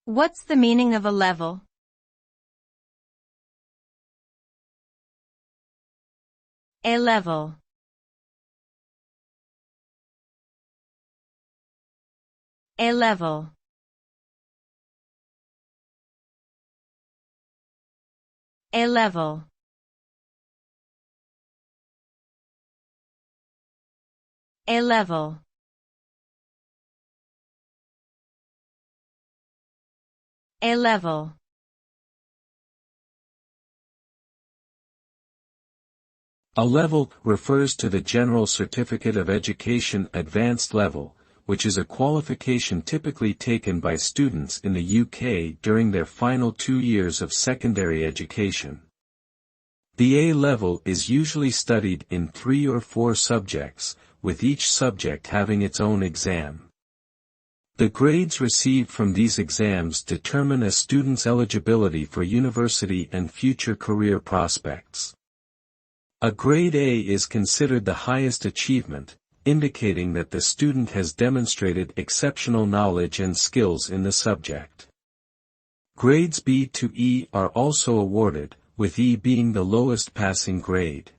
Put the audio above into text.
What's the meaning of a level? A level. A level. A level. A level. A level. A level refers to the General Certificate of Education Advanced Level, which is a qualification typically taken by students in the UK during their final 2 years of secondary education. The A level is usually studied in 3 or 4 subjects, with each subject having its own exam. The grades received from these exams determine a student's eligibility for university and future career prospects. A grade A is considered the highest achievement, indicating that the student has demonstrated exceptional knowledge and skills in the subject. Grades B to E are also awarded, with E being the lowest passing grade.